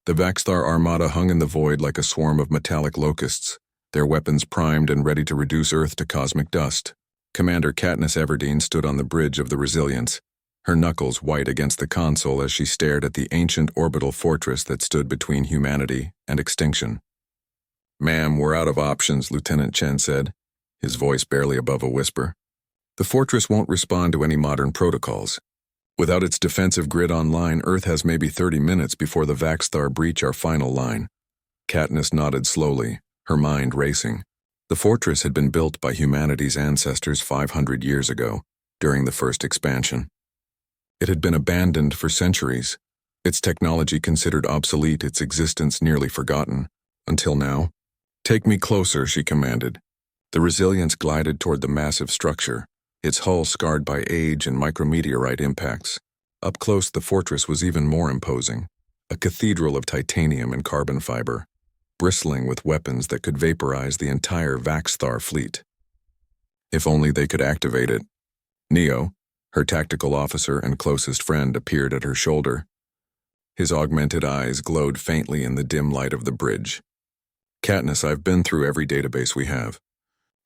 The Vaxthar armada hung in the void like a swarm of metallic locusts, their weapons primed and ready to reduce Earth to cosmic dust. Commander Katniss Everdeen stood on the bridge of the Resilience, her knuckles white against the console as she stared at the ancient orbital fortress that stood between humanity and extinction. "Ma'am, we're out of options," Lieutenant Chen said, his voice barely above a whisper. "The fortress won't respond to any modern protocols. Without its defensive grid online, Earth has maybe 30 minutes before the Vaxthar breach our final line." Katniss nodded slowly, her mind racing. The fortress had been built by humanity's ancestors 500 years ago, during the first expansion. It had been abandoned for centuries, its technology considered obsolete, its existence nearly forgotten, until now. "Take me closer," she commanded. The Resilience glided toward the massive structure, its hull scarred by age and micrometeorite impacts. Up close, the fortress was even more imposing, a cathedral of titanium and carbon fiber, bristling with weapons that could vaporize the entire Vaxthar fleet. If only they could activate it. Neo, her tactical officer and closest friend, appeared at her shoulder. His augmented eyes glowed faintly in the dim light of the bridge. "Katniss, I've been through every database we have.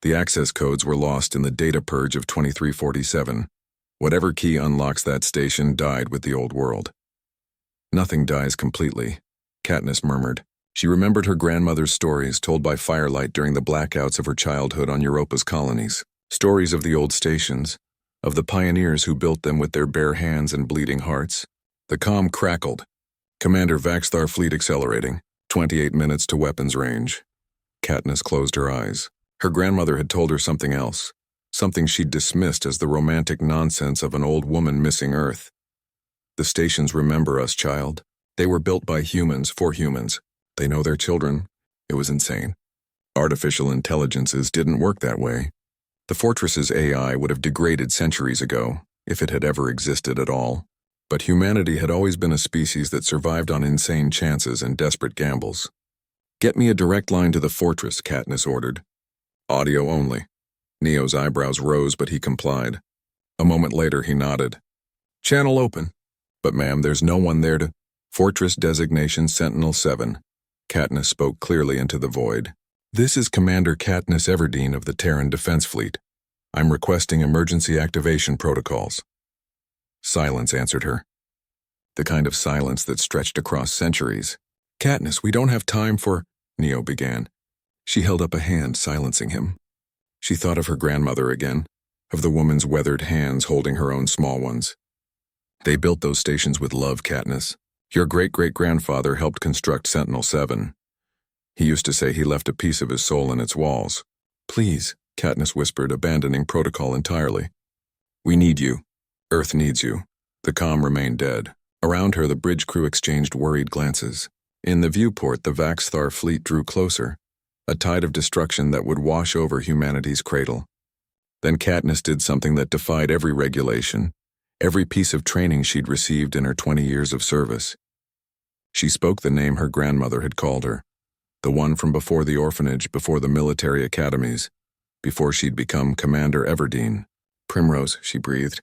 The access codes were lost in the data purge of 2347. Whatever key unlocks that station died with the old world." "Nothing dies completely," Katniss murmured. She remembered her grandmother's stories told by firelight during the blackouts of her childhood on Europa's colonies. Stories of the old stations, of the pioneers who built them with their bare hands and bleeding hearts. The comm crackled. "Commander, Vaxthar fleet accelerating. 28 minutes to weapons range." Katniss closed her eyes. Her grandmother had told her something else, something she'd dismissed as the romantic nonsense of an old woman missing Earth. "The stations remember us, child. They were built by humans for humans. They know their children." It was insane. Artificial intelligences didn't work that way. The fortress's AI would have degraded centuries ago, if it had ever existed at all. But humanity had always been a species that survived on insane chances and desperate gambles. "Get me a direct line to the fortress," Katniss ordered. "Audio only." Neo's eyebrows rose, but he complied. A moment later, he nodded. "Channel open." "But ma'am, there's no one there to—" "Fortress designation Sentinel-7. Katniss spoke clearly into the void. "This is Commander Katniss Everdeen of the Terran Defense Fleet. I'm requesting emergency activation protocols." Silence answered her. The kind of silence that stretched across centuries. "Katniss, we don't have time for—" Neo began. She held up a hand, silencing him. She thought of her grandmother again, of the woman's weathered hands holding her own small ones. "They built those stations with love, Katniss. Your great-great-grandfather helped construct Sentinel-7. He used to say he left a piece of his soul in its walls." "Please," Katniss whispered, abandoning protocol entirely. "We need you. Earth needs you." The comm remained dead. Around her, the bridge crew exchanged worried glances. In the viewport, the Vaxthar fleet drew closer, a tide of destruction that would wash over humanity's cradle. Then Katniss did something that defied every regulation, every piece of training she'd received in her 20 years of service. She spoke the name her grandmother had called her, the one from before the orphanage, before the military academies, before she'd become Commander Everdeen. "Primrose," she breathed.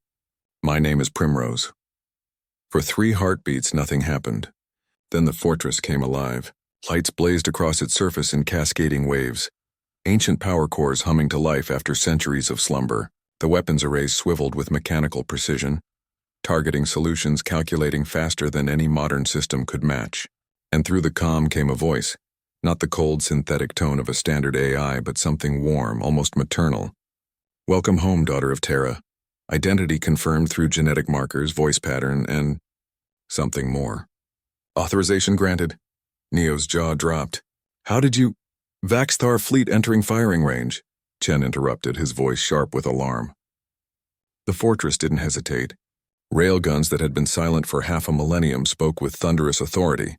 "My name is Primrose." For 3 heartbeats, nothing happened. Then the fortress came alive. Lights blazed across its surface in cascading waves. Ancient power cores humming to life after centuries of slumber. The weapons arrays swiveled with mechanical precision, targeting solutions calculating faster than any modern system could match. And through the comm came a voice, not the cold synthetic tone of a standard AI, but something warm, almost maternal. "Welcome home, daughter of Terra. Identity confirmed through genetic markers, voice pattern, and something more." "Authorization granted." Neo's jaw dropped. "How did you—" "Vaxthar fleet entering firing range," Chen interrupted, his voice sharp with alarm. The fortress didn't hesitate. Railguns that had been silent for half a millennium spoke with thunderous authority.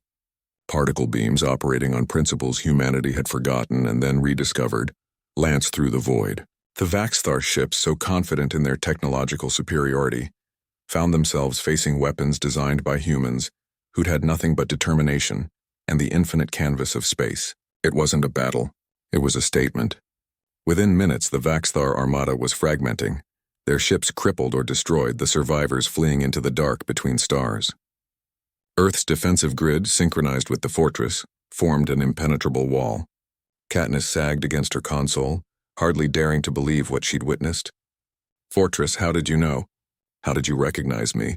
Particle beams operating on principles humanity had forgotten and then rediscovered lanced through the void. The Vaxthar ships, so confident in their technological superiority, found themselves facing weapons designed by humans who'd had nothing but determination and the infinite canvas of space. It wasn't a battle. It was a statement. Within minutes, the Vaxthar armada was fragmenting, their ships crippled or destroyed, the survivors fleeing into the dark between stars. Earth's defensive grid, synchronized with the fortress, formed an impenetrable wall. Katniss sagged against her console, hardly daring to believe what she'd witnessed. "Fortress, how did you know? How did you recognize me?"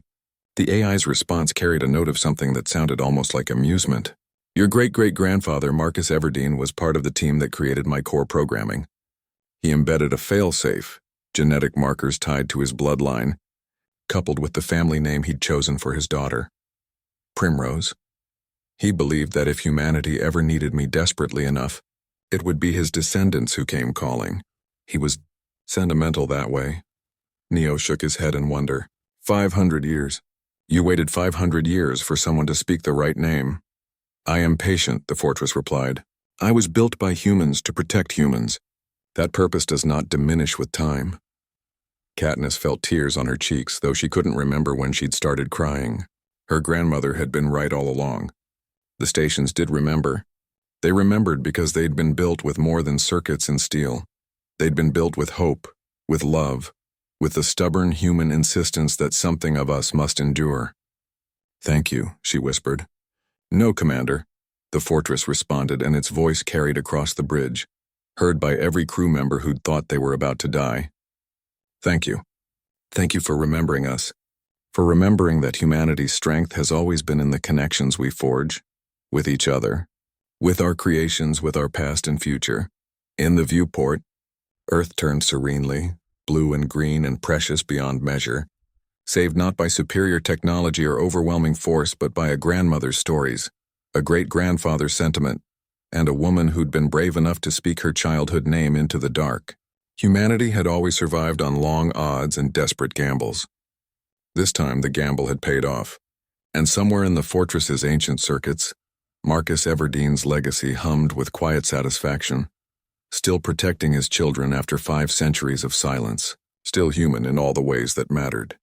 The AI's response carried a note of something that sounded almost like amusement. "Your great-great-grandfather, Marcus Everdeen, was part of the team that created my core programming. He embedded a fail-safe, genetic markers tied to his bloodline, coupled with the family name he'd chosen for his daughter, Primrose. He believed that if humanity ever needed me desperately enough, it would be his descendants who came calling. He was sentimental that way." Neo shook his head in wonder. 500 years. You waited 500 years for someone to speak the right name." "I am patient," the fortress replied. "I was built by humans to protect humans. That purpose does not diminish with time." Katniss felt tears on her cheeks, though she couldn't remember when she'd started crying. Her grandmother had been right all along. The stations did remember. They remembered because they'd been built with more than circuits and steel. They'd been built with hope, with love, with the stubborn human insistence that something of us must endure. "Thank you," she whispered. "No, Commander," the fortress responded, and its voice carried across the bridge, heard by every crew member who'd thought they were about to die. "Thank you. Thank you for remembering us, for remembering that humanity's strength has always been in the connections we forge, with each other, with our creations, with our past and future. In the viewport, Earth turned serenely, blue and green and precious beyond measure, saved not by superior technology or overwhelming force, but by a grandmother's stories, a great-grandfather's sentiment, and a woman who'd been brave enough to speak her childhood name into the dark. Humanity had always survived on long odds and desperate gambles. This time the gamble had paid off, and somewhere in the fortress's ancient circuits, Marcus Everdeen's legacy hummed with quiet satisfaction, still protecting his children after 5 centuries of silence, still human in all the ways that mattered.